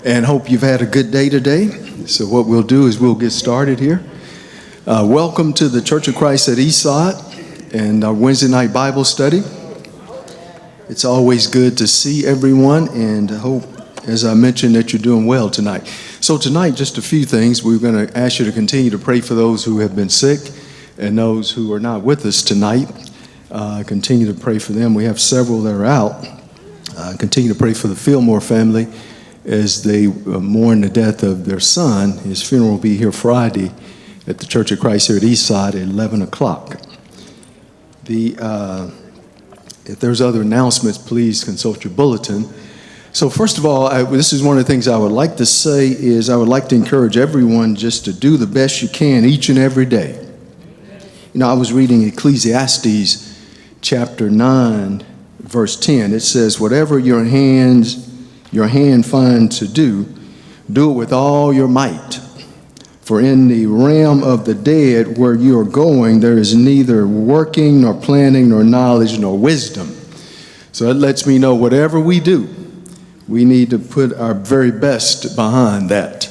and hope you've had a good day today. So what we'll do is we'll get started here. Welcome to the Church of Christ at Eastside and our Wednesday night Bible study. It's always good to see everyone, and I hope, as I mentioned, that you're doing well tonight. So tonight, just a few things. We're going to ask you to continue to pray for those who have been sick and those who are not with us tonight. Continue to pray for them. We have several that are out. Continue to pray for the Fillmore family as they mourn the death of their son. His funeral will be here Friday at the Church of Christ here at Eastside at 11 o'clock. If there's other announcements, please consult your bulletin. So first of all, this is one of the things I would like to say is I would like to encourage everyone just to do the best you can each and every day. You know, I was reading Ecclesiastes chapter 9, verse 10. It says, whatever your hand finds to do, do it with all your might. For in the realm of the dead where you are going, there is neither working, nor planning, nor knowledge, nor wisdom. So that lets me know whatever we do, we need to put our very best behind that.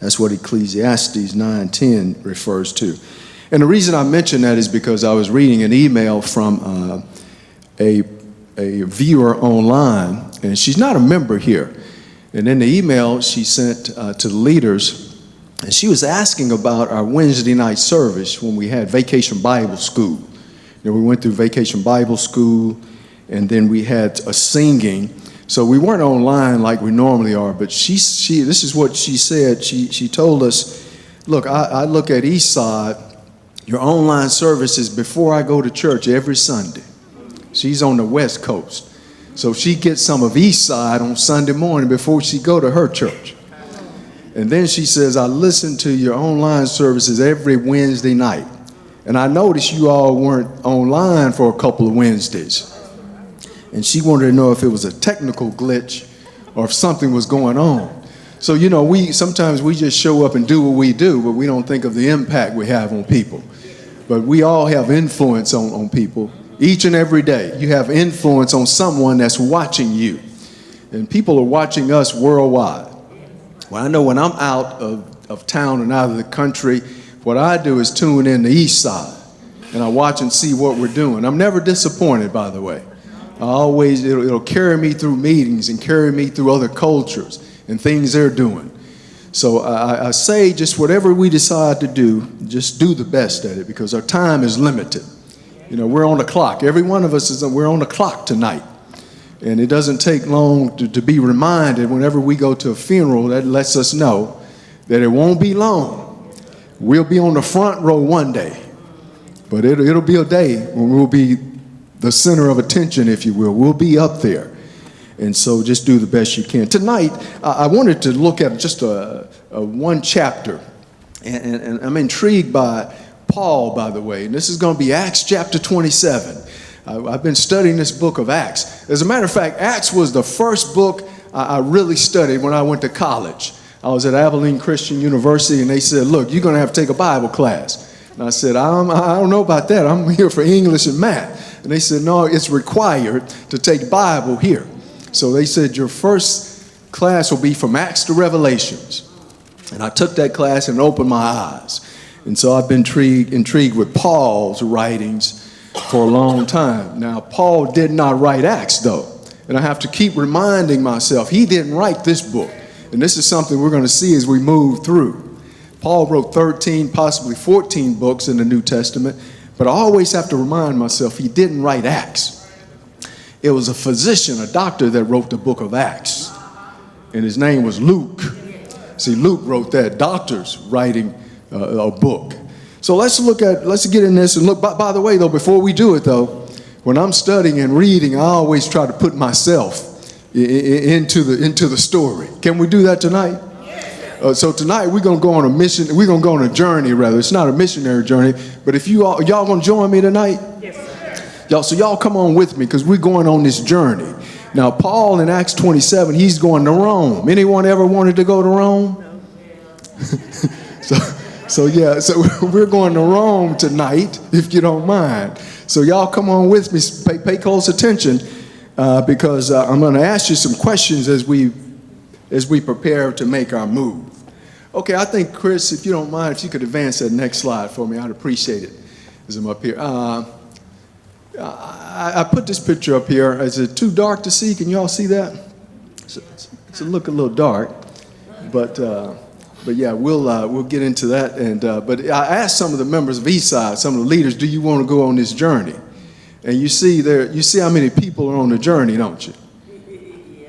That's what Ecclesiastes 9:10 refers to. And the reason I mention that is because I was reading an email from a viewer online, and she's not a member here. And in the email she sent to the leaders, and she was asking about our Wednesday night service when we had Vacation Bible School. You know, we went through Vacation Bible School, and then we had a singing. So we weren't online like we normally are, but this is what she said. She told us, look, I look at Eastside, your online services before I go to church every Sunday. She's on the West Coast. So she gets some of Eastside on Sunday morning before she go to her church. And then she says, I listen to your online services every Wednesday night. And I noticed you all weren't online for a couple of Wednesdays. And she wanted to know if it was a technical glitch or if something was going on. So, you know, sometimes we just show up and do what we do, but we don't think of the impact we have on people. But we all have influence on people. Each and every day, you have influence on someone that's watching you. And people are watching us worldwide. Well, I know when I'm out of town and out of the country, what I do is tune in the East Side. And I watch and see what we're doing. I'm never disappointed, by the way. It'll carry me through meetings and carry me through other cultures and things they're doing. So I say just whatever we decide to do, just do the best at it because our time is limited. You know, we're on the clock. Every one of us we're on the clock tonight. And it doesn't take long to be reminded whenever we go to a funeral. That lets us know that it won't be long. We'll be on the front row one day, but it'll be a day when we'll be the center of attention, if you will. We'll be up there. And so just do the best you can. Tonight, I wanted to look at just a one chapter. And I'm intrigued by Paul, by the way. And this is going to be Acts chapter 27. I've been studying this book of Acts. As a matter of fact, Acts was the first book I really studied when I went to college. I was at Abilene Christian University, and they said, look, you're going to have to take a Bible class. And I said, I don't know about that. I'm here for English and math. And they said, no, it's required to take Bible here. So they said, your first class will be from Acts to Revelations. And I took that class and opened my eyes. And so I've been intrigued with Paul's writings for a long time. Now, Paul did not write Acts, though. And I have to keep reminding myself, he didn't write this book. And this is something we're going to see as we move through. Paul wrote 13, possibly 14 books in the New Testament. But I always have to remind myself, he didn't write Acts. It was a physician, a doctor, that wrote the book of Acts. And his name was Luke. See, Luke wrote that. Doctors writing a book. So let's get in this and look. By the way, though, before we do it, though, when I'm studying and reading, I always try to put myself into the story. Can we do that tonight? So tonight we're going to go on a mission. We're going to go on a journey, rather. It's not a missionary journey, but if y'all going to join me tonight? Yes. Y'all come on with me because we're going on this journey. Now, Paul in Acts 27, he's going to Rome. Anyone ever wanted to go to Rome? No. So we're going to Rome tonight, if you don't mind. So y'all come on with me, pay close attention, because I'm going to ask you some questions as we as we prepare to make our move. Okay, I think, Chris, if you don't mind, if you could advance that next slide for me, I'd appreciate it as I'm up here. I put this picture up here. Is it too dark to see? Can you all see that? It's a little dark, but yeah, we'll get into that. And but I asked some of the members of Eastside, some of the leaders, do you want to go on this journey? And you see how many people are on the journey, don't you?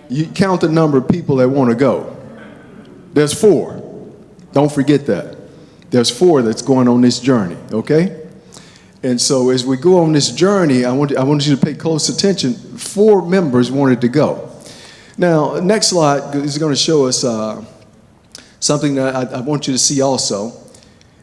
You count the number of people that want to go. There's 4. Don't forget that. There's 4 that's going on this journey, okay? And so as we go on this journey, I want you to pay close attention. 4 members wanted to go. Now, next slide is going to show us something that I want you to see also.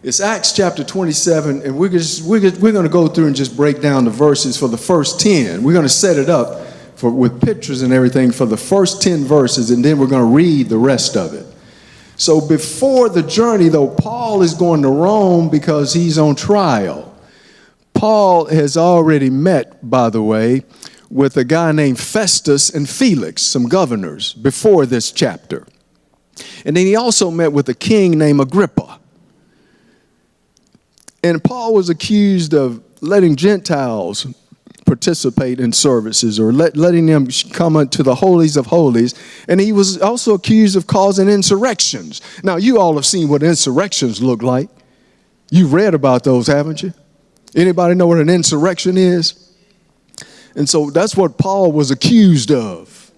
It's Acts chapter 27, and we're going to go through and just break down the verses for the first 10. We're going to set it up with pictures and everything for the first 10 verses, and then we're going to read the rest of it. So before the journey, though, Paul is going to Rome because he's on trial. Paul has already met, by the way, with a guy named Festus and Felix, some governors, before this chapter. And then he also met with a king named Agrippa. And Paul was accused of letting Gentiles participate in services or letting them come into the holies of holies. And he was also accused of causing insurrections. Now, you all have seen what insurrections look like. You've read about those, haven't you? Anybody know what an insurrection is? And so that's what Paul was accused of.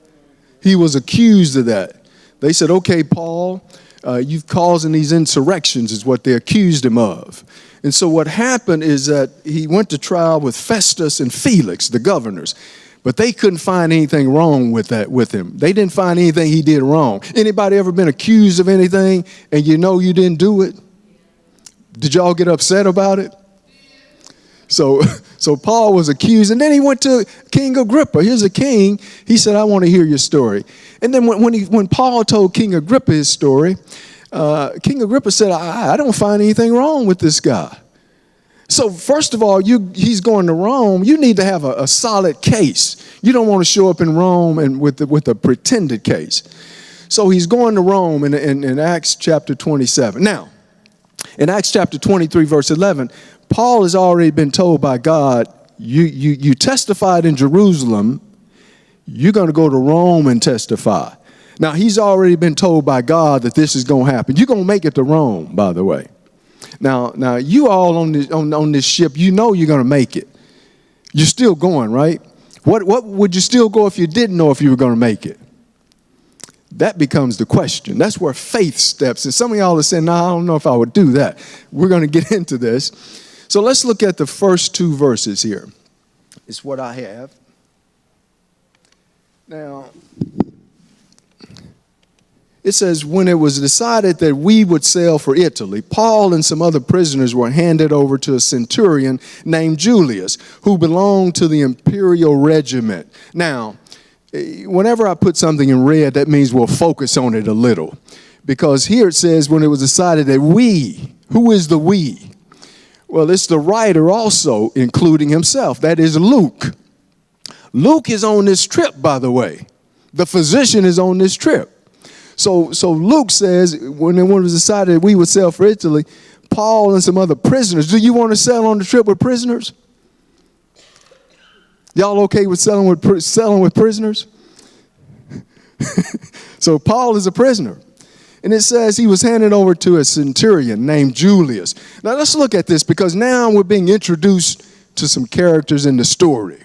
He was accused of that. They said, okay, Paul, you've causing these insurrections is what they accused him of. And so what happened is that he went to trial with Festus and Felix, the governors, but they couldn't find anything wrong with him. They didn't find anything he did wrong. Anybody ever been accused of anything and you know you didn't do it? Did y'all get upset about it? So Paul was accused, and then he went to King Agrippa. Here's a king. He said, I want to hear your story. And then when Paul told King Agrippa his story, King Agrippa said, I don't find anything wrong with this guy. So first of all, he's going to Rome. You need to have a solid case. You don't want to show up in Rome and with a pretended case. So he's going to Rome in Acts chapter 27. Now, in Acts chapter 23, verse 11, Paul has already been told by God, you testified in Jerusalem, you're going to go to Rome and testify. Now, he's already been told by God that this is going to happen. You're going to make it to Rome, by the way. Now, you all on this ship, you know you're going to make it. You're still going, right? What would you still go if you didn't know if you were going to make it? That becomes the question. That's where faith steps. And some of y'all are saying, no, I don't know if I would do that. We're going to get into this. So let's look at the first 2 verses here. It's what I have. Now, it says, when it was decided that we would sail for Italy, Paul and some other prisoners were handed over to a centurion named Julius, who belonged to the imperial regiment. Now, whenever I put something in red, that means we'll focus on it a little. Because here it says, when it was decided that we, who is the we? Well, it's the writer also, including himself. That is Luke. Luke is on this trip, by the way. The physician is on this trip. So Luke says, when it was decided that we would sail for Italy, Paul and some other prisoners. Do you want to sail on the trip with prisoners? Y'all okay with sailing with prisoners? So Paul is a prisoner. And it says he was handed over to a centurion named Julius. Now let's look at this, because now we're being introduced to some characters in the story.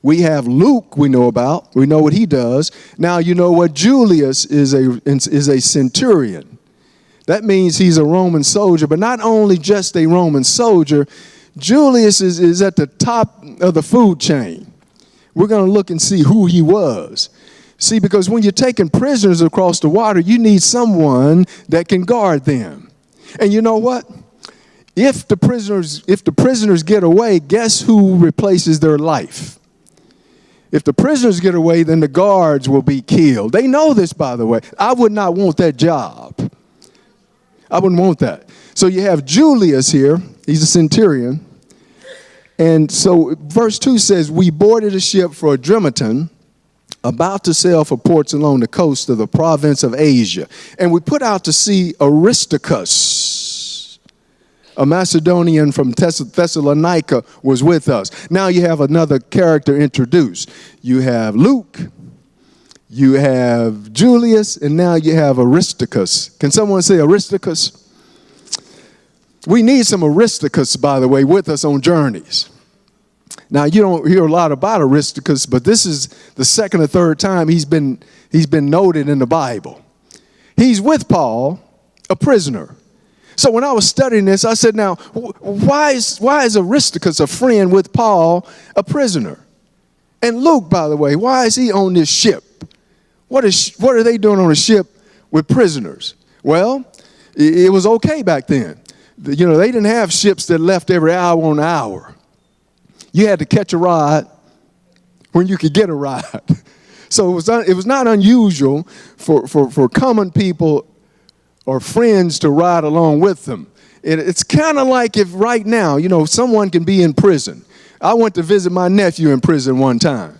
We have Luke we know about. We know what he does. Now you know what Julius is a centurion. That means he's a Roman soldier, but not only just a Roman soldier. Julius is at the top of the food chain. We're going to look and see who he was. See, because when you're taking prisoners across the water, you need someone that can guard them. And you know what? If the prisoners get away, guess who replaces their life? If the prisoners get away, then the guards will be killed. They know this, by the way. I would not want that job. I wouldn't want that. So you have Julius here. He's a centurion. And so verse 2 says, we boarded a ship for Adramytton, about to sail for ports along the coast of the province of Asia. And we put out to sea Aristarchus, a Macedonian from Thessalonica, was with us. Now you have another character introduced. You have Luke, you have Julius, and now you have Aristarchus. Can someone say Aristarchus? We need some Aristarchus, by the way, with us on journeys. Now, you don't hear a lot about Aristarchus, but this is the second or third time he's been noted in the Bible. He's with Paul, a prisoner. So when I was studying this, I said, now, why is Aristarchus, a friend with Paul, a prisoner? And Luke, by the way, why is he on this ship? What are they doing on a ship with prisoners? Well, it was okay back then. You know, they didn't have ships that left every hour on hour. You had to catch a ride when you could get a ride. So it was not unusual for common people or friends to ride along with them. It's kind of like if right now, you know, someone can be in prison. I went to visit my nephew in prison one time,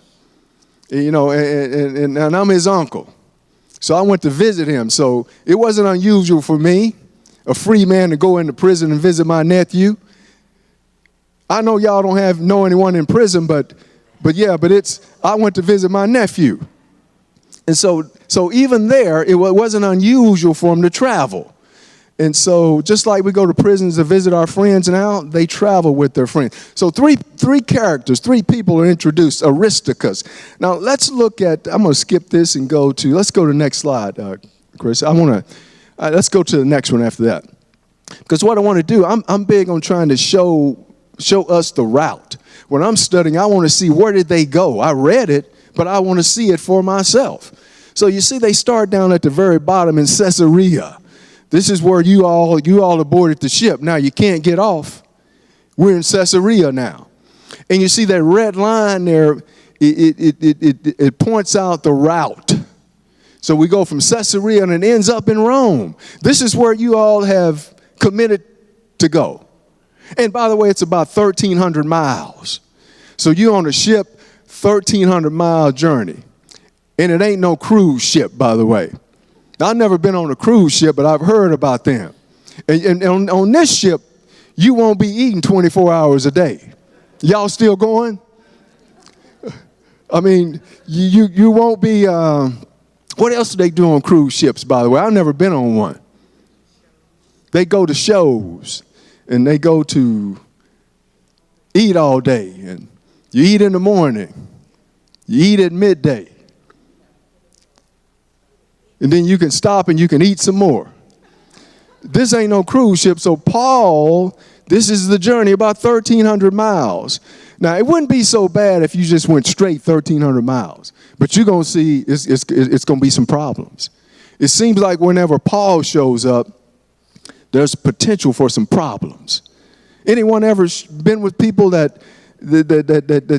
you know, and I'm his uncle. So I went to visit him. So it wasn't unusual for me, a free man, to go into prison and visit my nephew. I know y'all don't know anyone in prison, but I went to visit my nephew. And so even there, it wasn't unusual for them to travel. And so just like we go to prisons to visit our friends now, they travel with their friends. So three characters, three people are introduced, Aristarchus. Now let's look at, I'm going to skip this and let's go to the next slide, Chris. Let's go to the next one after that. Because what I want to do, I'm big on trying to show us the route. When I'm studying, I want to see where did they go. I read it, but I want to see it for myself. So you see, they start down at the very bottom in Caesarea. This is where you all aboarded the ship. Now you can't get off. We're in Caesarea now. And you see that red line there, it points out the route. So we go from Caesarea and it ends up in Rome. This is where you all have committed to go. And by the way, it's about 1,300 miles. So you're on a ship, 1,300-mile journey. And it ain't no cruise ship, by the way. I've never been on a cruise ship, but I've heard about them. And on this ship, you won't be eating 24 hours a day. Y'all still going? I mean, you won't be, what else do they do on cruise ships, by the way? I've never been on one. They go to shows. And they go to eat all day. And you eat in the morning. You eat at midday. And then you can stop and you can eat some more. This ain't no cruise ship. So Paul, this is the journey, about 1,300 miles. Now, it wouldn't be so bad if you just went straight 1,300 miles. But you're going to see it's going to be some problems. It seems like whenever Paul shows up, there's potential for some problems. Anyone ever been with people that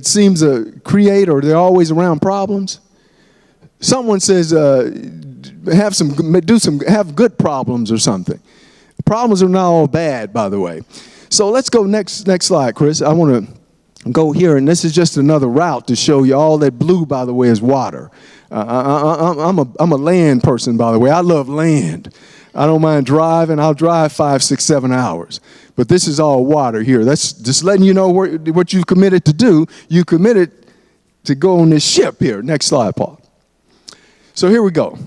seems to create, or they're always around problems? Someone says have good problems or something. Problems are not all bad, by the way. So let's go next slide, Chris. I want to go here, and this is just another route to show you. All that blue, by the way, is water. I'm a land person, by the way. I love land. I don't mind driving. I'll drive 5, 6, 7 hours. But this is all water here. That's just letting you know what you've committed to do. You committed to go on this ship here. Next slide, Paul. So here we go.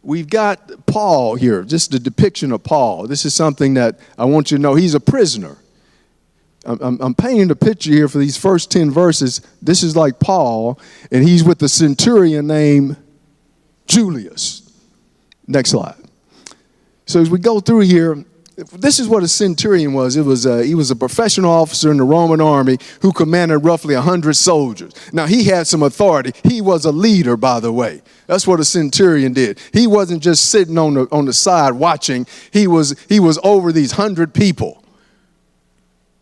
We've got Paul here, just the depiction of Paul. This is something that I want you to know. He's a prisoner. I'm painting a picture here for these first 10 verses. This is like Paul, and he's with the centurion named Julius. Next slide. So as we go through here, this is what a centurion was. He was a professional officer in the Roman army who commanded roughly 100 soldiers. Now, he had some authority. He was a leader, by the way. That's what a centurion did. He wasn't just sitting on the side watching. He was over these 100 people.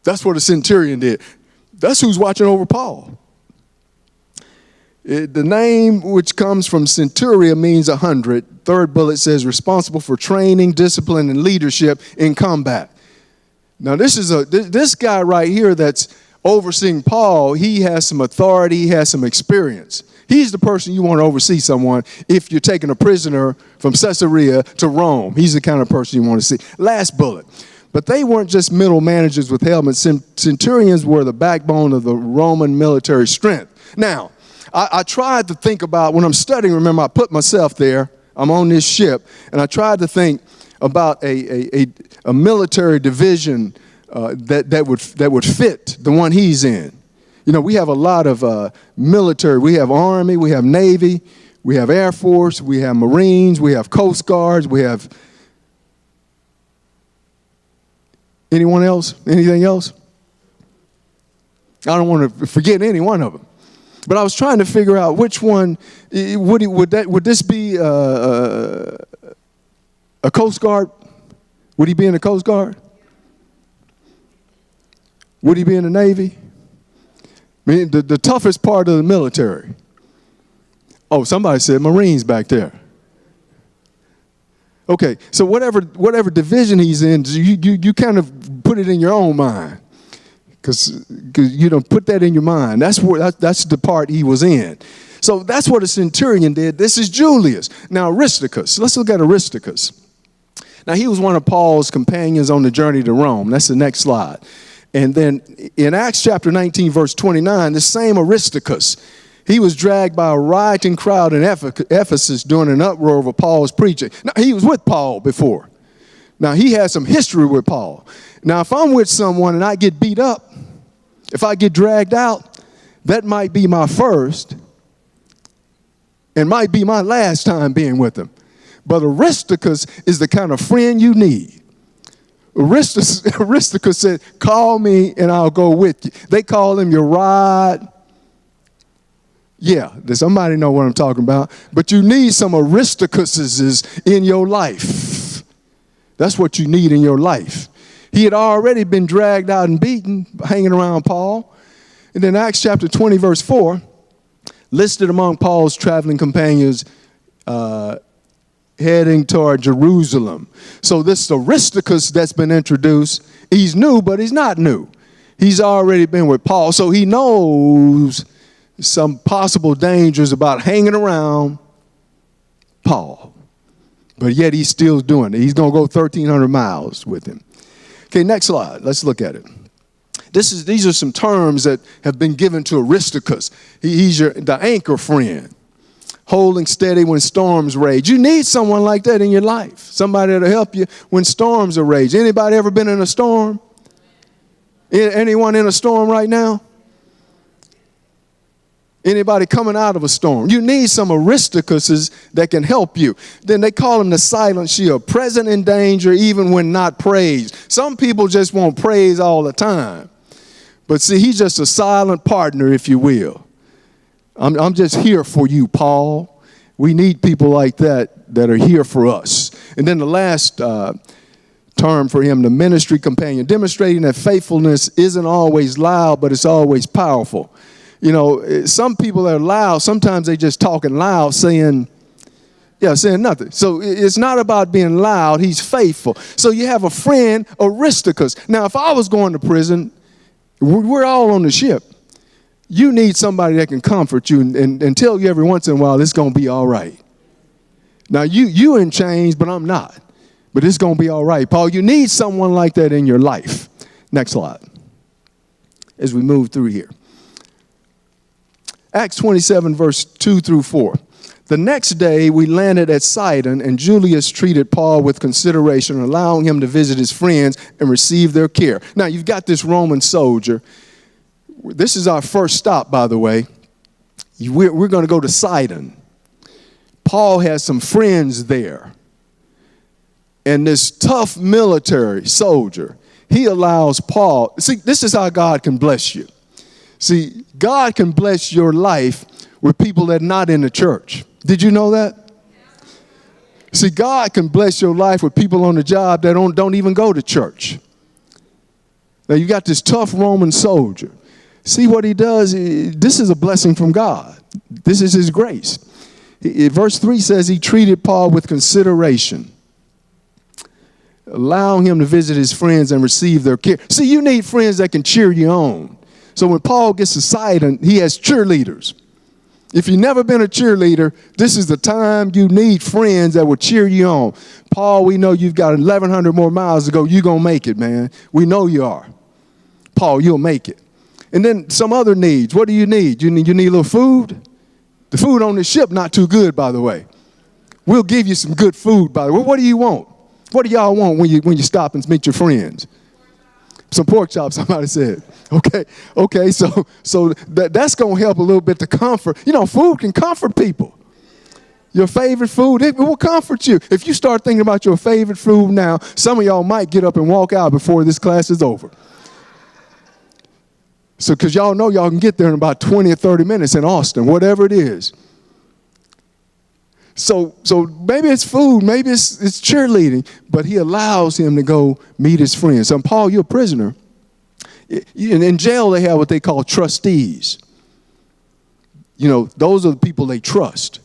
That's what a centurion did. That's who's watching over Paul. The name, which comes from centuria, means 100. Third bullet says responsible for training, discipline, and leadership in combat. Now, this guy right here that's overseeing Paul. He has some authority. He has some experience. He's the person you want to oversee someone if you're taking a prisoner from Caesarea to Rome. He's the kind of person you want to see. Last bullet. But they weren't just middle managers with helmets. Centurions were the backbone of the Roman military strength. Now, I tried to think about, when I'm studying, remember, I put myself there. I'm on this ship, and I tried to think about a military division that would fit the one he's in. You know, we have a lot of military. We have Army, we have Navy, we have Air Force, we have Marines, we have Coast Guards, we have... Anyone else? Anything else? I don't want to forget any one of them. But I was trying to figure out which one would this be a Coast Guard? Would he be in the Coast Guard? Would he be in the Navy? I mean, the toughest part of the military. Oh, somebody said Marines back there. Okay, so whatever division he's in, you kind of put it in your own mind, because you don't put that in your mind. That's the part he was in. So that's what a centurion did. This is Julius. Now Aristarchus. Let's look at Aristarchus. Now he was one of Paul's companions on the journey to Rome. That's the next slide. And then in Acts chapter 19, verse 29, the same Aristarchus, he was dragged by a rioting crowd in Ephesus during an uproar over Paul's preaching. Now, he was with Paul before. Now, he had some history with Paul. Now, if I'm with someone and I get beat up, if I get dragged out, that might be my first and might be my last time being with them. But Aristarchus is the kind of friend you need. Aristarchus said, call me and I'll go with you. They call him your ride. Yeah, does somebody know what I'm talking about? But you need some Aristarchuses in your life. That's what you need in your life. He had already been dragged out and beaten, hanging around Paul. And then Acts chapter 20, verse 4, listed among Paul's traveling companions heading toward Jerusalem. So this Aristarchus that's been introduced, he's new, but he's not new. He's already been with Paul, so he knows some possible dangers about hanging around Paul. But yet he's still doing it. He's going to go 1,300 miles with him. Okay, next slide. Let's look at it. These are some terms that have been given to Aristarchus. He's the anchor friend, holding steady when storms rage. You need someone like that in your life. Somebody that'll help you when storms are raging. Anybody ever been in a storm? Anyone in a storm right now? Anybody coming out of a storm? You need some Aristarchuses that can help you. Then they call him the silent shield, present in danger even when not praised. Some people just want praise all the time. But see, he's just a silent partner, if you will. I'm just here for you, Paul. We need people like that are here for us. And then the last term for him, the ministry companion, demonstrating that faithfulness isn't always loud, but it's always powerful. You know, some people are loud. Sometimes they just talking loud, saying nothing. So it's not about being loud. He's faithful. So you have a friend, Aristarchus. Now, if I was going to prison, we're all on the ship. You need somebody that can comfort you and tell you every once in a while it's going to be all right. Now, you in chains, but I'm not. But it's going to be all right. Paul, you need someone like that in your life. Next slide. As we move through here. Acts 27, verse 2 through 4. The next day we landed at Sidon, and Julius treated Paul with consideration, allowing him to visit his friends and receive their care. Now, you've got this Roman soldier. This is our first stop, by the way. We're going to go to Sidon. Paul has some friends there. And this tough military soldier, he allows Paul. See, this is how God can bless you. See, God can bless your life with people that are not in the church. Did you know that? See, God can bless your life with people on the job that don't even go to church. Now, you got this tough Roman soldier. See what he does? This is a blessing from God. This is his grace. Verse 3 says he treated Paul with consideration, allowing him to visit his friends and receive their care. See, you need friends that can cheer you on. So when Paul gets to Sidon, he has cheerleaders. If you've never been a cheerleader, this is the time you need friends that will cheer you on. Paul, we know you've got 1,100 more miles to go. You're going to make it, man. We know you are. Paul, you'll make it. And then some other needs. What do you need? You need a little food? The food on the ship, not too good, by the way. We'll give you some good food, by the way. What do you want? What do y'all want when you stop and meet your friends? Some pork chops, somebody said. Okay, so that's going to help a little bit to comfort. You know, food can comfort people. Your favorite food, it will comfort you. If you start thinking about your favorite food now, some of y'all might get up and walk out before this class is over. So, because y'all know y'all can get there in about 20 or 30 minutes in Austin, whatever it is. So maybe it's food, maybe it's cheerleading, but he allows him to go meet his friends. So, Paul, you're a prisoner. In jail, they have what they call trustees. You know, those are the people they trust.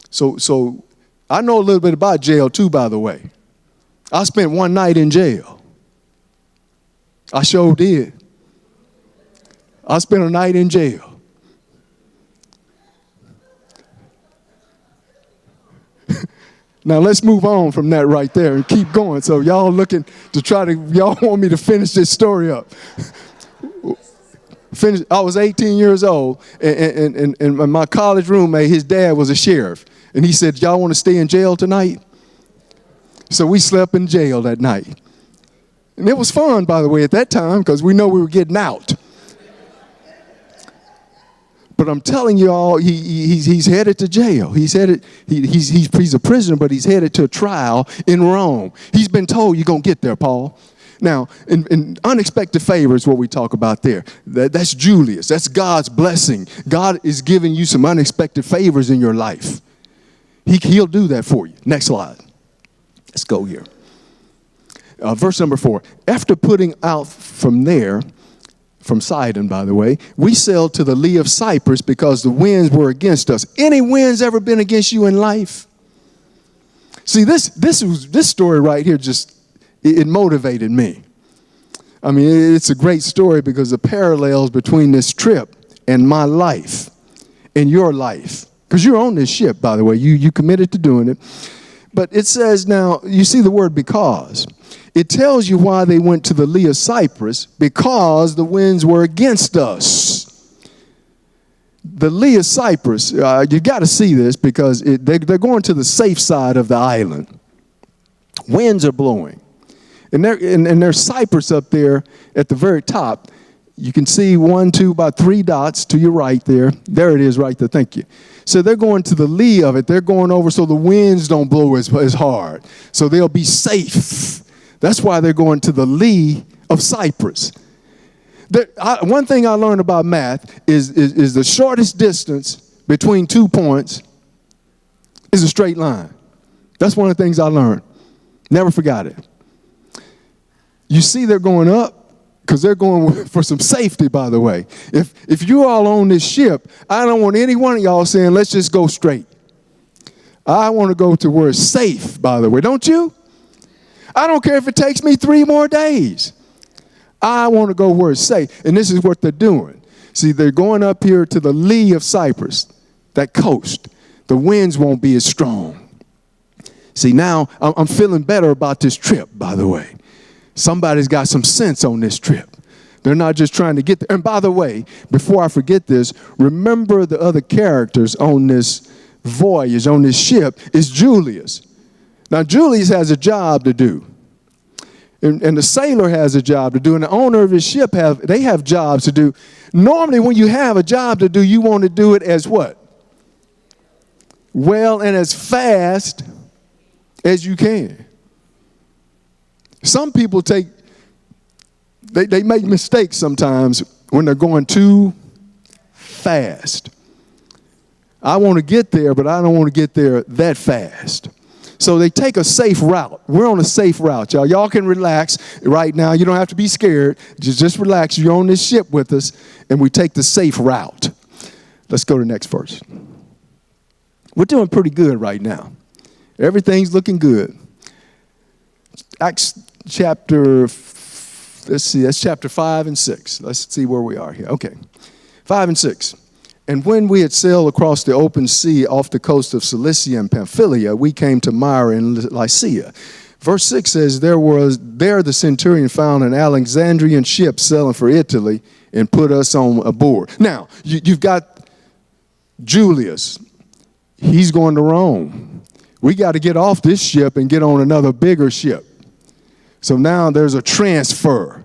So I know a little bit about jail, too, by the way. I spent one night in jail. I sure did. I spent a night in jail. Now let's move on from that right there and keep going. So y'all looking to y'all want me to finish this story up. I was 18 years old, and my college roommate, his dad was a sheriff. And he said, y'all want to stay in jail tonight? So we slept in jail that night. And it was fun, by the way, at that time, because we know we were getting out. But I'm telling you all, he's headed to jail. He's a prisoner, but he's headed to a trial in Rome. He's been told you're going to get there, Paul. Now, in unexpected favors, what we talk about there, that's Julius. That's God's blessing. God is giving you some unexpected favors in your life. He'll do that for you. Next slide. Let's go here. Verse number 4. After putting out from there, from Sidon, by the way, we sailed to the lee of Cyprus because the winds were against us. Any winds ever been against you in life? See, this story right here it motivated me. I mean, it's a great story because the parallels between this trip and my life and your life. Because you're on this ship, by the way. You committed to doing it. But it says now, you see the word because. It tells you why they went to the lee of Cyprus, because the winds were against us. The lee of Cyprus, you got to see this because they're going to the safe side of the island. Winds are blowing. And there's Cyprus up there at the very top. You can see 1, 2, about 3 dots to your right there. There it is right there. Thank you. So they're going to the lee of it. They're going over so the winds don't blow as hard. So they'll be safe. That's why they're going to the lee of Cyprus. One thing I learned about math is the shortest distance between 2 points is a straight line. That's one of the things I learned. Never forgot it. You see they're going up because they're going for some safety, by the way. If you're all on this ship, I don't want any one of y'all saying, let's just go straight. I want to go to where it's safe, by the way. Don't you? I don't care if it takes me 3 more days. I want to go where it's safe. And this is what they're doing. See, they're going up here to the lee of Cyprus, that coast. The winds won't be as strong. See, now I'm feeling better about this trip, by the way. Somebody's got some sense on this trip. They're not just trying to get there. And by the way, before I forget this, remember the other characters on this voyage, on this ship, is Julius. Now, Julius has a job to do. And the sailor has a job to do. And the owner of his ship, they have jobs to do. Normally, when you have a job to do, you want to do it as what? Well, and as fast as you can. Some people they make mistakes sometimes when they're going too fast. I want to get there, but I don't want to get there that fast. So they take a safe route. We're on a safe route, y'all. Y'all can relax right now. You don't have to be scared. Just relax. You're on this ship with us, and we take the safe route. Let's go to the next verse. We're doing pretty good right now. Everything's looking good. Acts chapter, let's see, that's chapter 5 and 6. Let's see where we are here. Okay, 5 and 6. And when we had sailed across the open sea off the coast of Cilicia and Pamphylia, we came to Myra in Lycia. Verse 6 says, there the centurion found an Alexandrian ship sailing for Italy and put us on aboard. Now, you've got Julius. He's going to Rome. We got to get off this ship and get on another bigger ship. So now there's a transfer.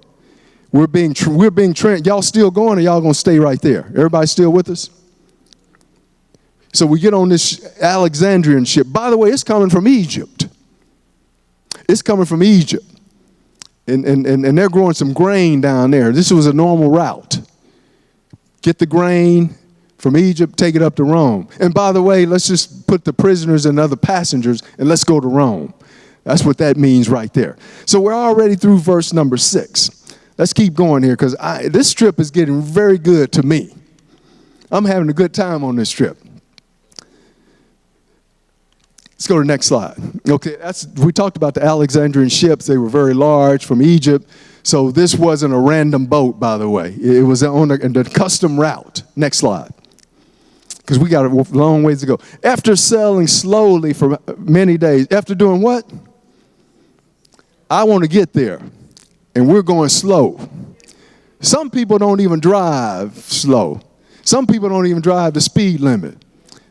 We're being y'all still going, or y'all going to stay right there? Everybody still with us? So we get on this Alexandrian ship. By the way, it's coming from Egypt. It's coming from Egypt. And they're growing some grain down there. This was a normal route. Get the grain from Egypt, take it up to Rome. And by the way, let's just put the prisoners and other passengers and let's go to Rome. That's what that means right there. So we're already through verse number 6. Let's keep going here because this trip is getting very good to me. I'm having a good time on this trip. Let's go to the next slide. Okay, we talked about the Alexandrian ships. They were very large from Egypt. So this wasn't a random boat, by the way. It was on the custom route. Next slide. Because we got a long ways to go. After sailing slowly for many days, after doing what? I want to get there. And we're going slow. Some people don't even drive slow. Some people don't even drive the speed limit.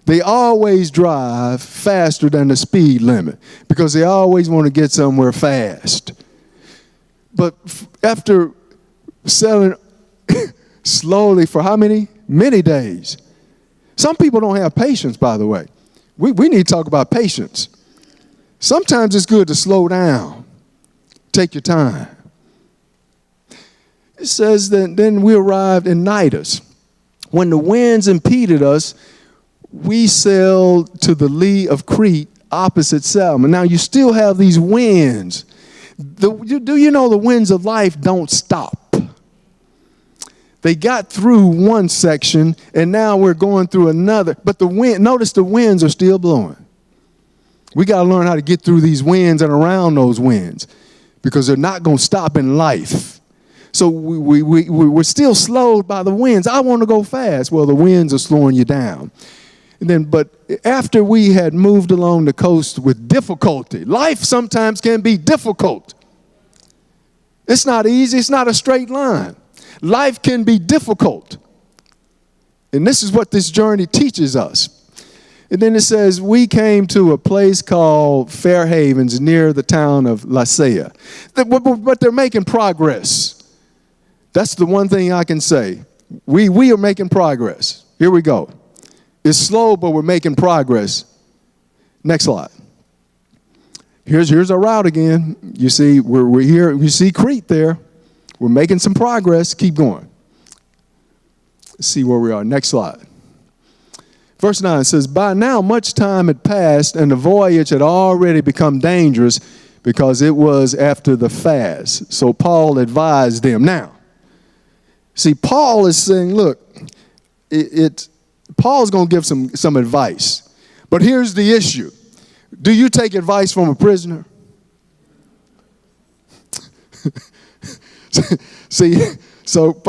They always drive faster than the speed limit because they always want to get somewhere fast. But after sailing slowly for how many? Many days. Some people don't have patience, by the way. We need to talk about patience. Sometimes it's good to slow down. Take your time. It says that then we arrived in Cnidus. When the winds impeded us, we sailed to the lee of Crete, opposite Salmon. Now you still have these winds. Do you know the winds of life don't stop? They got through one section, and now we're going through another. But notice the winds are still blowing. We got to learn how to get through these winds and around those winds because they're not going to stop in life. So we're still slowed by the winds. I want to go fast. Well, the winds are slowing you down. And then, but after we had moved along the coast with difficulty, life sometimes can be difficult. It's not easy. It's not a straight line. Life can be difficult. And this is what this journey teaches us. And then it says, we came to a place called Fair Havens near the town of Lycia. But they're making progress. That's the one thing I can say. We are making progress. Here we go. It's slow, but we're making progress. Next slide. Here's our route again. You see, we're here. You see Crete there. We're making some progress. Keep going. Let's see where we are. Next slide. Verse 9 says, by now much time had passed, and the voyage had already become dangerous because it was after the fast. So Paul advised them. Now, see, Paul is saying, look, Paul's going to give some advice. But here's the issue. Do you take advice from a prisoner? See, so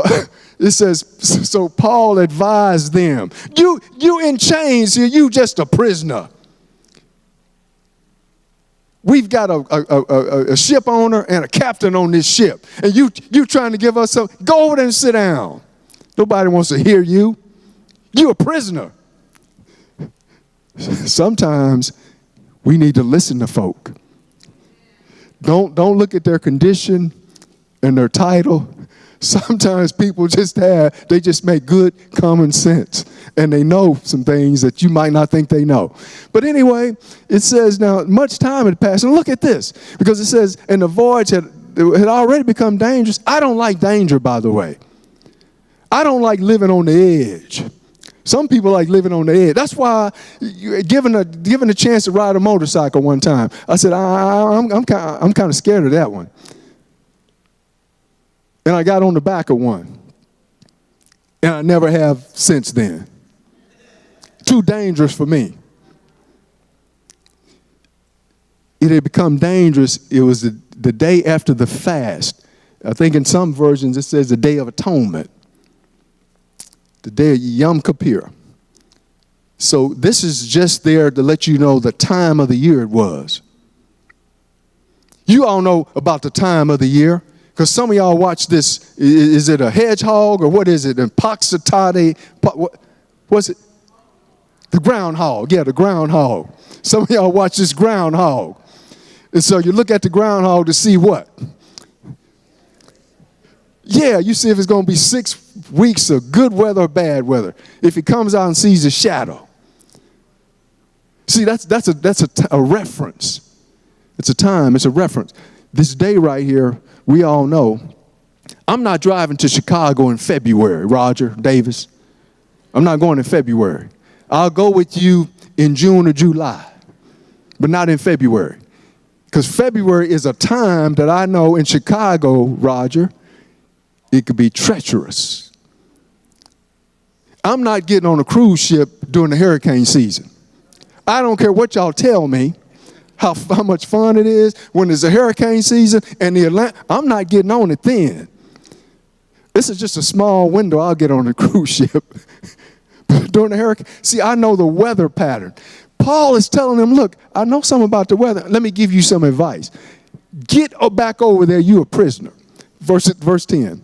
it says, so Paul advised them. You in chains here, you just a prisoner. We've got a ship owner and a captain on this ship. And you trying to give us some, go over there and sit down. Nobody wants to hear you. You're a prisoner. Sometimes we need to listen to folk. Don't look at their condition and their title. Sometimes people they just make good common sense. And they know some things that you might not think they know. But anyway, it says now much time had passed. And look at this. Because it says, and the voyage had already become dangerous. I don't like danger, by the way. I don't like living on the edge. Some people like living on the edge. That's why given a chance to ride a motorcycle one time, I said, I'm kind of scared of that one. And I got on the back of one. And I never have since then. Too dangerous for me. It had become dangerous. It was the day after the fast. I think in some versions it says the Day of Atonement. the day of Yom Kippur. So this is just there to let you know the time of the year it was. You all know about the time of the year, because some of y'all watch this. Is it a hedgehog or what is it? Poxitati? What was it? The groundhog. Yeah, the groundhog. Some of y'all watch this groundhog. And so you look at the groundhog to see what? Yeah, you see if it's going to be 6 weeks of good weather or bad weather. If he comes out and sees a shadow. See, that's a reference. It's a time. It's a reference. This day right here, we all know, I'm not driving to Chicago in February, Roger Davis. I'm not going in February. I'll go with you in June or July, but not in February. Because February is a time that I know in Chicago, Roger, it could be treacherous. I'm not getting on a cruise ship during the hurricane season. I don't care what y'all tell me, how much fun it is when there's a hurricane season and I'm not getting on it then. This is just a small window I'll get on a cruise ship. But during the hurricane, see, I know the weather pattern. Paul is telling them, look, I know something about the weather. Let me give you some advice. Get back over there, you a prisoner. Verse 10.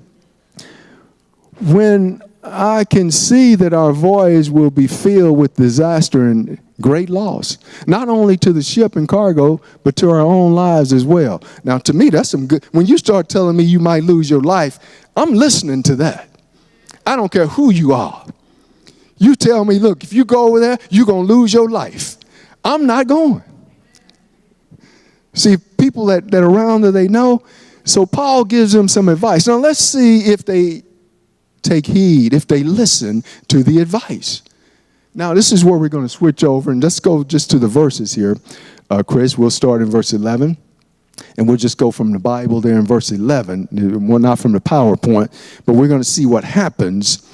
When I can see that our voyage will be filled with disaster and great loss, not only to the ship and cargo, but to our own lives as well. Now, to me, that's some good. When you start telling me you might lose your life, I'm listening to that. I don't care who you are. You tell me, look, if you go over there, you're going to lose your life. I'm not going. See, people that are around that they know. So Paul gives them some advice. Now, let's see if they take heed, if they listen to the advice. Now, this is where we're going to switch over, and let's go just to the verses here. Chris, we'll start in verse 11, and we'll just go from the Bible there in verse 11. Well, not from the PowerPoint, but we're going to see what happens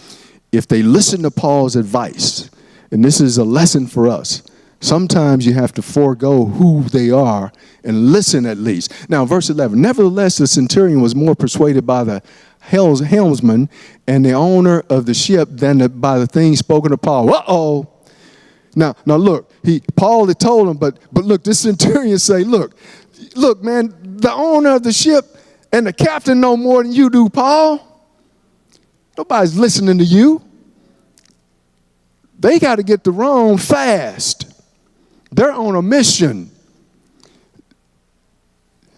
if they listen to Paul's advice. And this is a lesson for us. Sometimes you have to forego who they are and listen at least. Now, verse 11, nevertheless, the centurion was more persuaded by the helmsman and the owner of the ship than by the things spoken to Paul. Uh-oh. Now look, Paul had told him, but look, this centurion say, look, man, the owner of the ship and the captain know more than you do, Paul. Nobody's listening to you. They got to get to Rome fast. They're on a mission.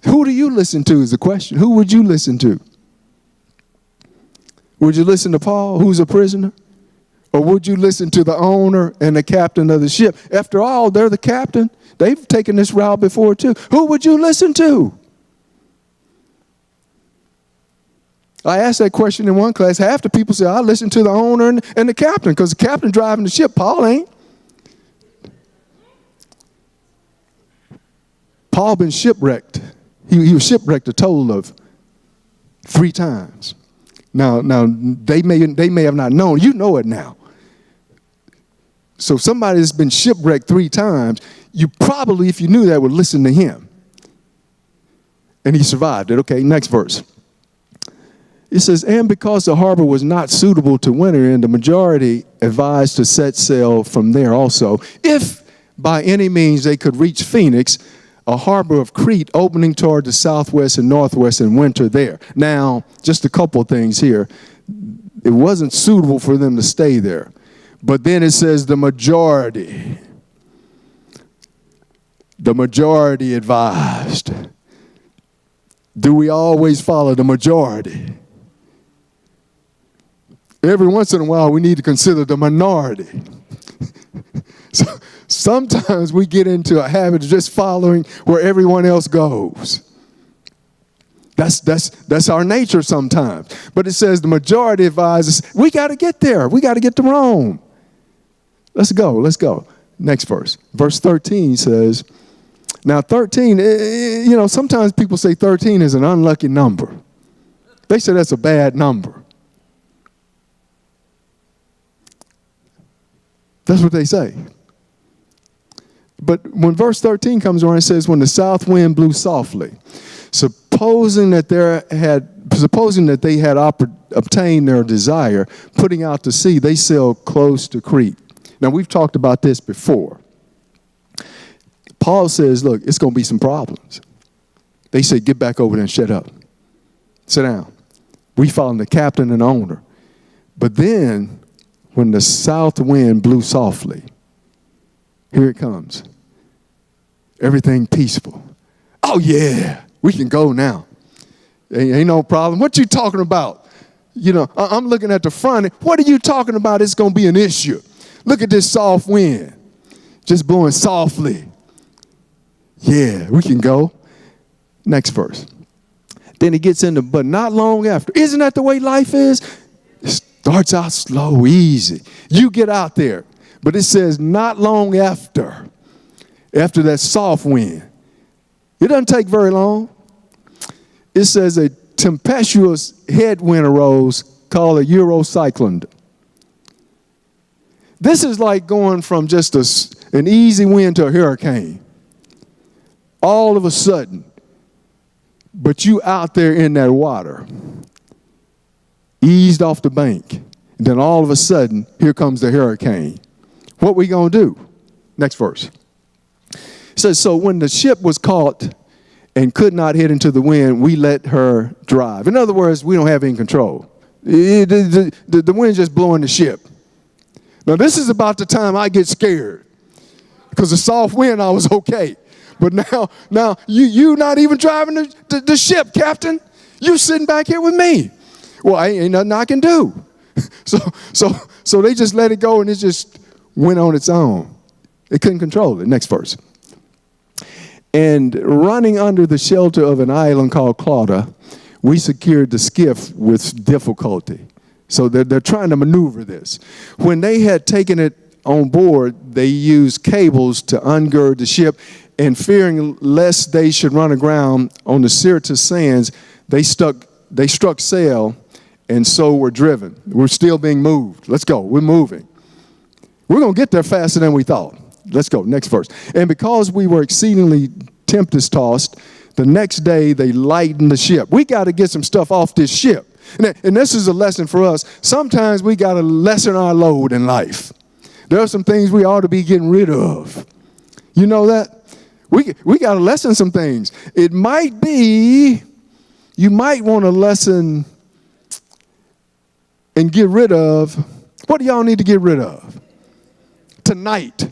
Who do you listen to is the question. Who would you listen to? Would you listen to Paul, who's a prisoner? Or would you listen to the owner and the captain of the ship? After all, they're the captain. They've taken this route before too. Who would you listen to? I asked that question in one class. Half the people say, I listen to the owner and the captain, because the captain driving the ship. Paul ain't. Paul been shipwrecked. He was shipwrecked a total of 3 times. Now they may have not known. You know it now. So somebody that's been shipwrecked 3 times, you probably, if you knew that, would listen to him. And he survived it. Okay, next verse. It says, and because the harbor was not suitable to winter in, the majority advised to set sail from there also, if by any means they could reach Phoenix, a harbor of Crete opening toward the southwest and northwest, and winter there. Now, just a couple of things here. It wasn't suitable for them to stay there. But then it says the majority advised. Do we always follow the majority? Every once in a while, we need to consider the minority. So sometimes we get into a habit of just following where everyone else goes. That's our nature sometimes. But it says the majority advises, we got to get there. We got to get to Rome. Let's go. Next verse. Verse 13 says, now 13, sometimes people say 13 is an unlucky number. They say that's a bad number. That's what they say. But when verse 13 comes around, it says, when the south wind blew softly, supposing that there had supposing that they had obtained their desire, putting out to sea, they sailed close to Crete. Now, we've talked about this before. Paul says, look, it's going to be some problems. They said, get back over there and shut up. Sit down. We followed the captain and owner. But then, when the south wind blew softly, here it comes. Everything peaceful. Oh, yeah, we can go now. Ain't no problem. What you talking about? You know, I'm looking at the front. What are you talking about? It's going to be an issue. Look at this soft wind. Just blowing softly. Yeah, we can go. Next verse. Then he gets into, but not long after. Isn't that the way life is? It starts out slow, easy. You get out there. But it says not long after that soft wind. It doesn't take very long. It says a tempestuous headwind arose called a Eurocyclone. This is like going from just an easy wind to a hurricane. All of a sudden, but you out there in that water, eased off the bank, and then all of a sudden, here comes the hurricane. What we gonna do? Next verse. It says, so when the ship was caught and could not head into the wind, we let her drive. In other words, we don't have any control. The wind's just blowing the ship. Now, this is about the time I get scared. Because the soft wind, I was okay. But now you not even driving the ship, Captain. You sitting back here with me. Well, ain't nothing I can do. So they just let it go, and it just went on its own. They couldn't control it. Next verse. And running under the shelter of an island called Clauda, we secured the skiff with difficulty. So they're trying to maneuver this. When they had taken it on board, they used cables to ungird the ship, and fearing lest they should run aground on the Syrtis sands, they struck sail, and so were driven. We're still being moved. Let's go. We're moving. We're going to get there faster than we thought. Let's go. Next verse. And because we were exceedingly tempest-tossed, the next day they lightened the ship. We got to get some stuff off this ship. And this is a lesson for us. Sometimes we got to lessen our load in life. There are some things we ought to be getting rid of. You know that? We got to lessen some things. It might be, you might want to lessen and get rid of. What do y'all need to get rid of? Tonight.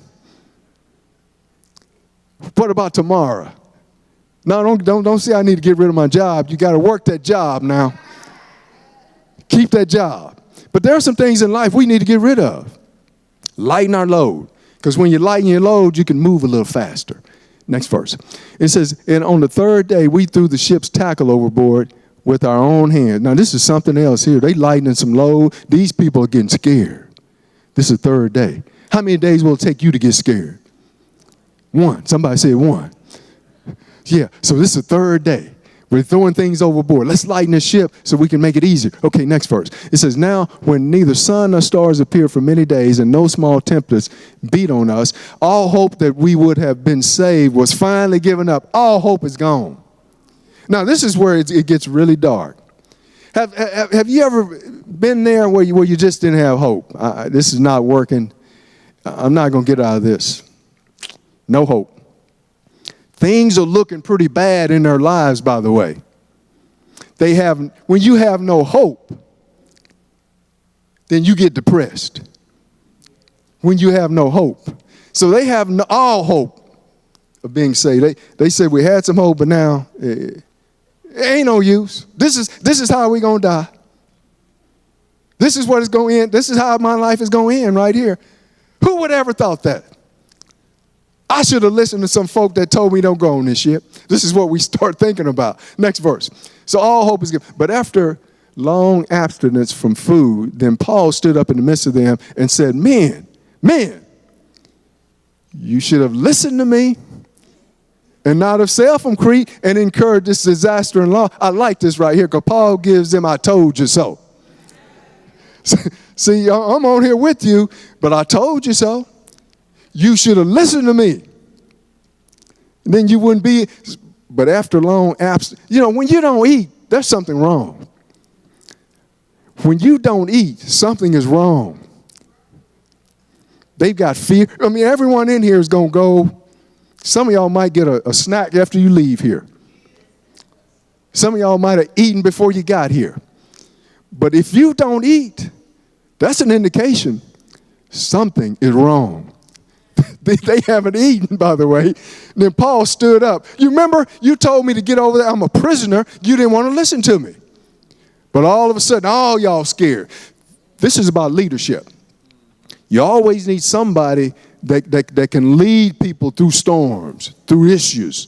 What about tomorrow? No, don't say I need to get rid of my job. You got to work that job now. Keep that job. But there are some things in life we need to get rid of. Lighten our load. Because when you lighten your load, you can move a little faster. Next verse. It says, and on the third day, we threw the ship's tackle overboard with our own hands. Now, this is something else here. They lightening some load. These people are getting scared. This is the third day. How many days will it take you to get scared? One. Somebody said one. Yeah, so this is the third day. We're throwing things overboard. Let's lighten the ship so we can make it easier. Okay, next verse. It says, now when neither sun nor stars appear for many days and no small tempest beat on us, all hope that we would have been saved was finally given up. All hope is gone. Now, this is where it gets really dark. Have you ever been there where you just didn't have hope? This is not working. I'm not going to get out of this. No hope. Things are looking pretty bad in their lives, by the way. When you have no hope, then you get depressed. When you have no hope. So they have all hope of being saved. They said we had some hope, but now it ain't no use. This is how we gonna die. This is what it's going to end. This is how my life is going to end right here. Who would ever thought that? I should have listened to some folk that told me don't go on this ship. This is what we start thinking about. Next verse. So all hope is given. But after long abstinence from food, then Paul stood up in the midst of them and said, men, you should have listened to me and not have sailed from Crete and incurred this disaster in law. I like this right here because Paul gives them, I told you so. See, I'm on here with you, but I told you so. You should have listened to me. Then you wouldn't be, but after long absence, when you don't eat, there's something wrong. When you don't eat, something is wrong. They've got fear. I mean, everyone in here is going to go. Some of y'all might get a snack after you leave here. Some of y'all might have eaten before you got here. But if you don't eat, that's an indication something is wrong. They haven't eaten, by the way. Then Paul stood up. You remember, you told me to get over there. I'm a prisoner. You didn't want to listen to me. But all of a sudden, all y'all scared. This is about leadership. You always need somebody that can lead people through storms, through issues.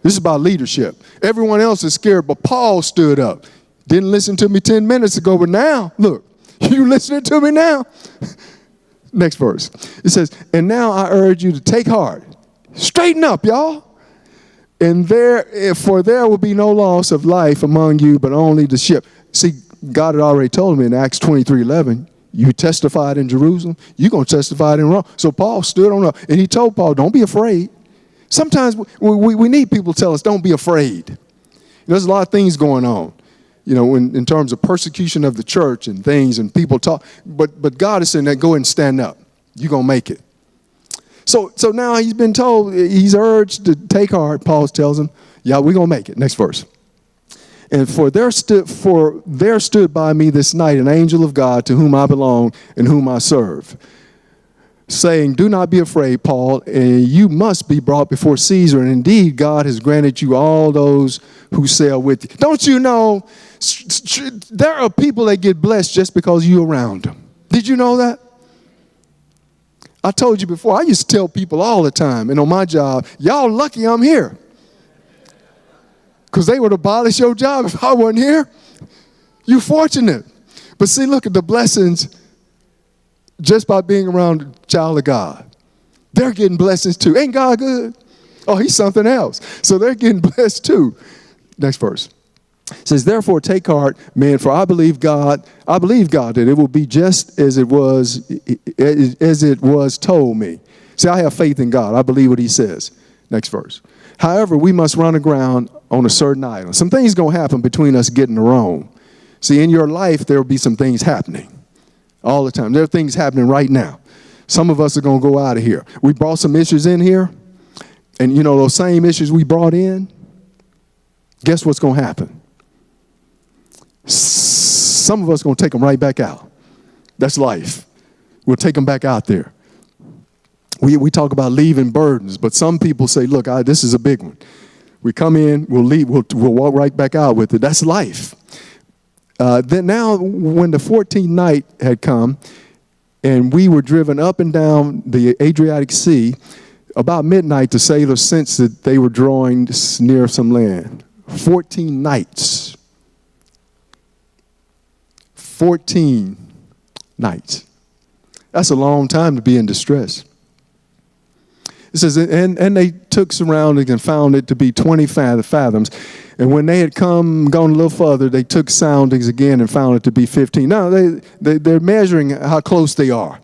This is about leadership. Everyone else is scared, but Paul stood up. Didn't listen to me 10 minutes ago, but now, look, you listening to me now? Next verse. It says, and now I urge you to take heart. Straighten up, y'all. And for there will be no loss of life among you, but only the ship. See, God had already told me in Acts 23:11, you testified in Jerusalem, you're going to testify in Rome. So Paul stood on up, and he told Paul, don't be afraid. Sometimes we need people to tell us, don't be afraid. There's a lot of things going on, in terms of persecution of the church and things, and people talk. But God is saying that, go ahead and stand up. You're going to make it. So now he's been told, he's urged to take heart. Paul tells him, yeah, we're going to make it. Next verse. And for there stood by me this night an angel of God to whom I belong and whom I serve, saying, do not be afraid, Paul, and you must be brought before Caesar. And indeed, God has granted you all those who sail with you. Don't you know, there are people that get blessed just because you're around them. Did you know that? I told you before, I used to tell people all the time, and on my job, y'all lucky I'm here. Because they would abolish your job if I wasn't here. You're fortunate. But see, look at the blessings just by being around a child of God. They're getting blessings too. Ain't God good? Oh, he's something else. So they're getting blessed too. Next verse. It says, therefore take heart, man, for I believe God that it will be just as it was told me. See, I have faith in God. I believe what he says. Next verse. However, we must run aground on a certain island. Some things going to happen between us getting to Rome. See, in your life, there will be some things happening all the time. There are things happening right now. Some of us are going to go out of here. We brought some issues in here, and those same issues we brought in, guess what's going to happen? Some of us are going to take them right back out. That's life. We'll take them back out there. We talk about leaving burdens, but some people say, look, this is a big one. We come in, we'll leave, we'll walk right back out with it. That's life. Then now, when the 14th night had come, and we were driven up and down the Adriatic Sea, about midnight, the sailors sensed that they were drawing near some land. 14 nights. 14 nights. That's a long time to be in distress. It says, and they took surroundings and found it to be 20 fathoms. And when they had gone a little further, they took soundings again and found it to be 15. Now, they're measuring how close they are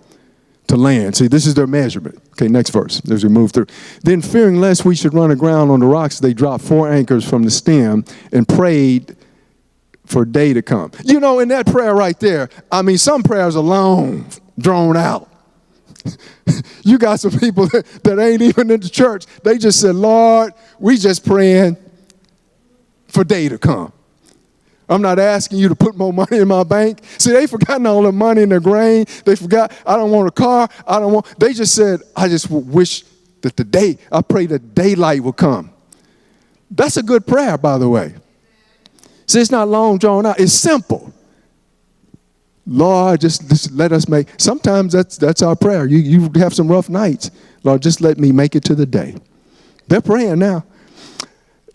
to land. See, this is their measurement. Okay, next verse as we move through. Then, fearing lest we should run aground on the rocks, they dropped 4 anchors from the stem and prayed for day to come. In that prayer right there, some prayers are long, drawn out. You got some people that ain't even in the church. They just said, Lord, we just praying for day to come. I'm not asking you to put more money in my bank. See, they forgotten all the money in their grain. They forgot, I don't want a car. They just said, I just wish that I pray that daylight will come. That's a good prayer, by the way. See, it's not long drawn out. It's simple. Lord, just let us make. Sometimes that's our prayer. You have some rough nights. Lord, just let me make it to the day. They're praying now.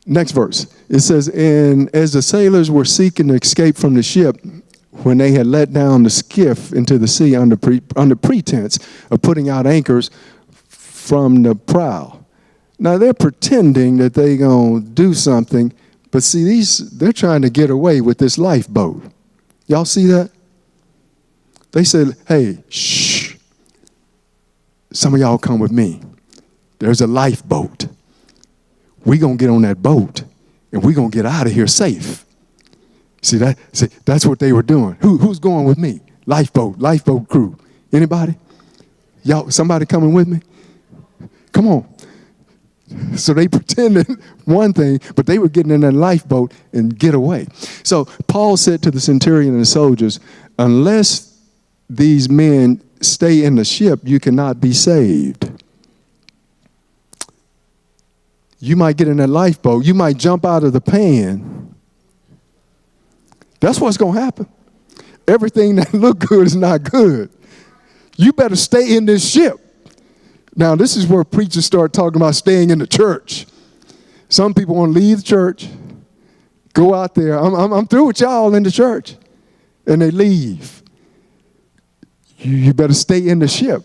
Next verse. It says, and as the sailors were seeking to escape from the ship, when they had let down the skiff into the sea under pretense of putting out anchors from the prow. Now they're pretending that they're going to do something, but see, they're trying to get away with this lifeboat. Y'all see that? They said, hey, shh, some of y'all come with me. There's a lifeboat. We're going to get on that boat, and we're going to get out of here safe. See, that's what they were doing. Who's going with me? Lifeboat crew. Anybody? Y'all, somebody coming with me? Come on. So they pretended one thing, but they were getting in that lifeboat and get away. So Paul said to the centurion and the soldiers, unless these men stay in the ship, you cannot be saved. You might get in that lifeboat. You might jump out of the pan. That's what's going to happen. Everything that look good is not good. You better stay in this ship. Now, this is where preachers start talking about staying in the church. Some people want to leave the church, go out there. I'm through with y'all in the church. And they leave. You better stay in the ship.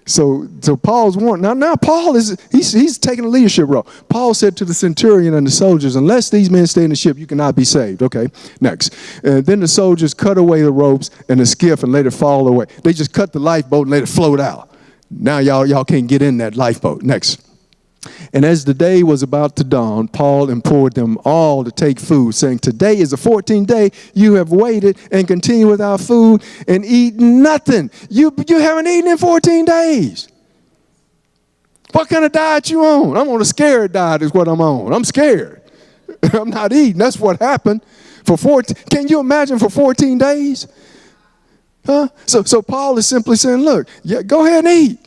So Paul's warning. Now Paul he's taking a leadership role. Paul said to the centurion and the soldiers, unless these men stay in the ship, you cannot be saved. Okay, next. Then the soldiers cut away the ropes and the skiff and let it fall away. They just cut the lifeboat and let it float out. Now y'all can't get in that lifeboat. Next. And as the day was about to dawn, Paul implored them all to take food, saying, today is the 14th day you have waited and continue without food and eat nothing. You haven't eaten in 14 days. What kind of diet you on? I'm on a scared diet is what I'm on. I'm scared. I'm not eating. That's what happened. Can you imagine for 14 days? Huh? So Paul is simply saying, look, go ahead and eat.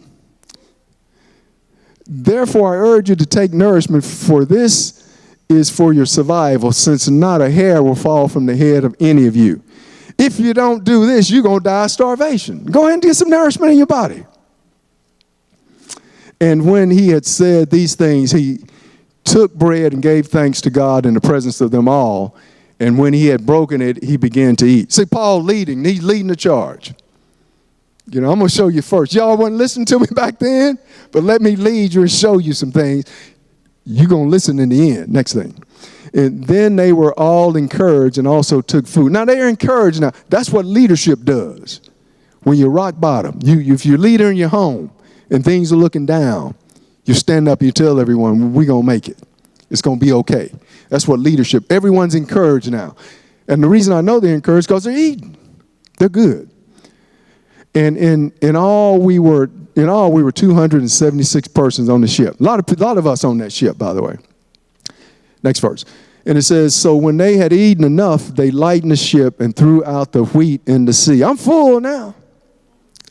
Therefore, I urge you to take nourishment, for this is for your survival, since not a hair will fall from the head of any of you. If you don't do this, you're going to die of starvation. Go ahead and get some nourishment in your body. And when he had said these things, he took bread and gave thanks to God in the presence of them all. And when he had broken it, he began to eat. See, Paul leading. He's leading the charge. You know, I'm going to show you first. Y'all wasn't listening to me back then, but let me lead you and show you some things. You're going to listen in the end. Next thing. And then they were all encouraged and also took food. Now, they're encouraged now. That's what leadership does. When you're rock bottom, if you're a leader in your home and things are looking down, you stand up and you tell everyone, we're going to make it. It's going to be okay. That's what leadership. Everyone's encouraged now. And the reason I know they're encouraged because they're eating. They're good. And in all we were 276 persons on the ship. A lot of us on that ship, by the way. Next verse. And it says, so when they had eaten enough, they lightened the ship and threw out the wheat in the sea. I'm full now.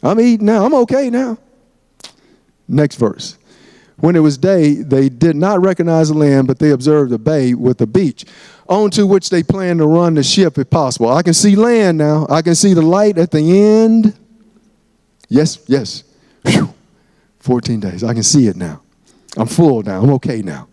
I'm eating now. I'm okay now. Next verse. When it was day, they did not recognize the land, but they observed a bay with a beach, onto which they planned to run the ship if possible. I can see land now. I can see the light at the end. Yes. Whew. 14 days. I can see it now. I'm full now. I'm okay now.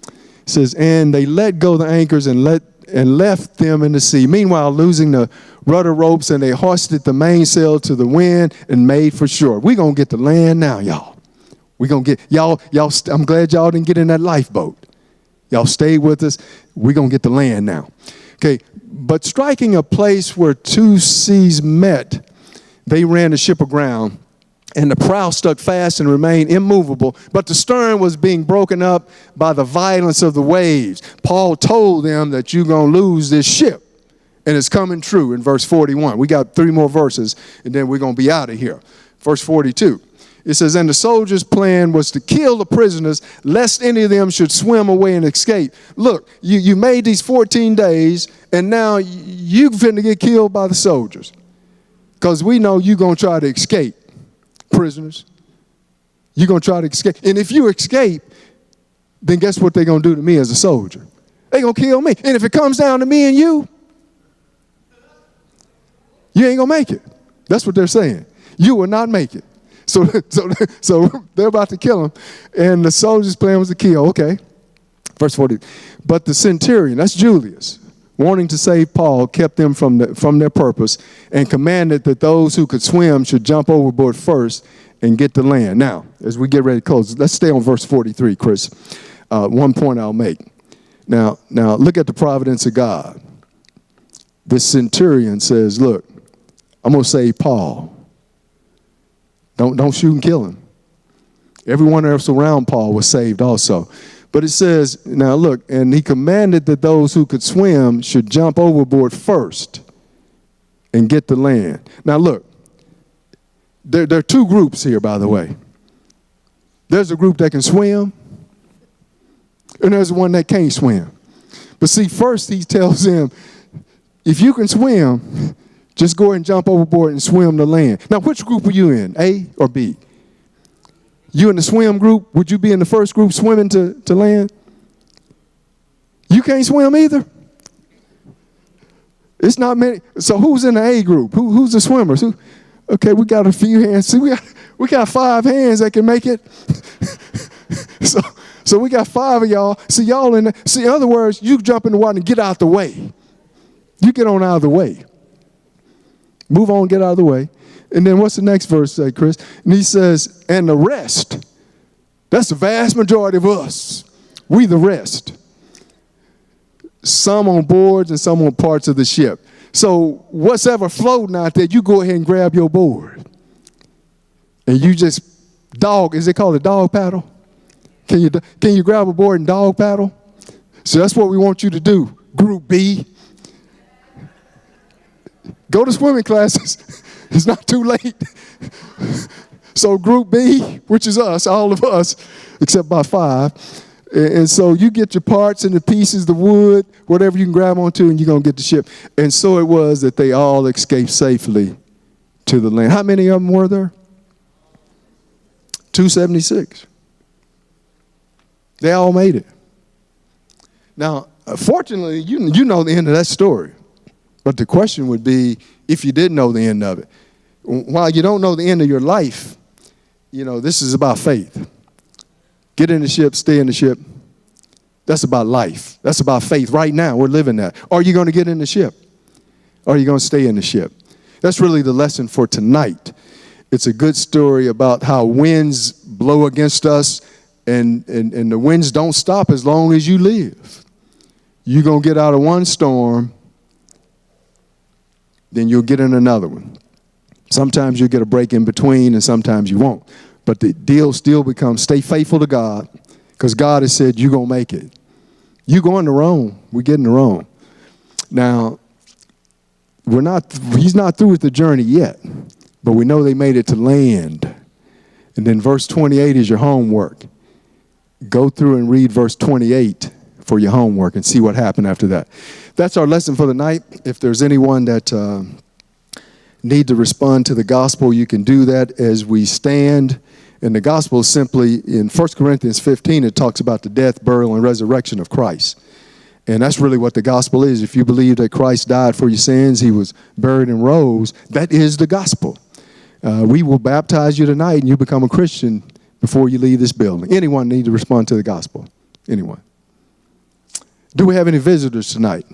It says, and they let go the anchors and left them in the sea. Meanwhile, losing the rudder ropes, and they hoisted the mainsail to the wind and made for shore. We're going to get to land now, y'all. We're going to get, y'all, I'm glad y'all didn't get in that lifeboat. Y'all stayed with us. We're going to get to land now. Okay, but striking a place where two seas met, they ran the ship aground, and the prow stuck fast and remained immovable, but the stern was being broken up by the violence of the waves. Paul told them that you're going to lose this ship, and it's coming true in verse 41. We got 3 more verses, and then we're going to be out of here. Verse 42. It says, and the soldiers' plan was to kill the prisoners, lest any of them should swim away and escape. Look, you made these 14 days, and now you're finna get killed by the soldiers. Because we know you're going to try to escape, prisoners. You're going to try to escape. And if you escape, then guess what they're going to do to me as a soldier? They're going to kill me. And if it comes down to me and you ain't going to make it. That's what they're saying. You will not make it. So they're about to kill him. And the soldiers' plan was to kill. Okay. Verse 40. But the centurion, that's Julius, wanting to save Paul, kept them from their purpose and commanded that those who could swim should jump overboard first and get to land. Now, as we get ready to close, let's stay on verse 43, Chris. One point I'll make. Now look at the providence of God. This centurion says, look, I'm going to save Paul. Don't shoot and kill him. Everyone else around Paul was saved also. But it says, now look, and he commanded that those who could swim should jump overboard first and get to land. Now look, there are two groups here, by the way. There's a group that can swim, and there's one that can't swim. But see, first he tells them, if you can swim, just go ahead and jump overboard and swim to land. Now, which group are you in, A or B? You in the swim group? Would you be in the first group swimming to land? You can't swim either? It's not many. So who's in the A group? Who's the swimmers? Okay, we got a few hands. See, we got 5 hands that can make it. So we got 5 of y'all. See, y'all in other words, you jump in the water and get out the way. You get on out of the way. Move on, get out of the way. And then what's the next verse say, Chris? And he says, and the rest, that's the vast majority of us. We the rest. Some on boards and some on parts of the ship. So what's ever floating out there, you go ahead and grab your board. And you just is it called a dog paddle? Can you grab a board and dog paddle? So that's what we want you to do, Group B. Go to swimming classes. It's not too late. So Group B, which is us, all of us, except about 5. And so you get your parts and the pieces, the wood, whatever you can grab onto, and you're going to get the ship. And so it was that they all escaped safely to the land. How many of them were there? 276. They all made it. Now, fortunately, you know the end of that story. But the question would be, if you didn't know the end of it. While you don't know the end of your life, this is about faith. Get in the ship, stay in the ship. That's about life. That's about faith. Right now, we're living that. Are you going to get in the ship? Or are you going to stay in the ship? That's really the lesson for tonight. It's a good story about how winds blow against us, and the winds don't stop as long as you live. You're going to get out of one storm, then you'll get in another one. Sometimes you'll get a break in between, and sometimes you won't. But the deal still becomes stay faithful to God, because God has said you're going to make it. You going to Rome, we're getting to Rome. Now, he's not through with the journey yet, but we know they made it to land. And then verse 28 is your homework. Go through and read verse 28 for your homework and see what happened after that. That's our lesson for the night. If there's anyone that need to respond to the gospel, you can do that as we stand. And the gospel is simply, in 1 Corinthians 15, it talks about the death, burial, and resurrection of Christ. And that's really what the gospel is. If you believe that Christ died for your sins, he was buried and rose, that is the gospel. We will baptize you tonight and you become a Christian before you leave this building. Anyone need to respond to the gospel? Anyone? Do we have any visitors tonight?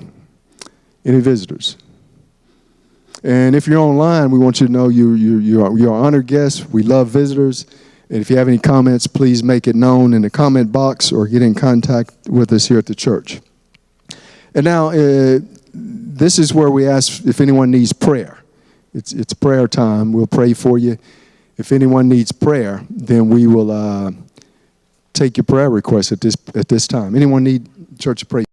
Any visitors? And if you're online, we want you to know you're an honored guest. We love visitors. And if you have any comments, please make it known in the comment box or get in contact with us here at the church. And now, this is where we ask if anyone needs prayer. It's prayer time. We'll pray for you. If anyone needs prayer, then we will take your prayer request at this time. Anyone need church to pray?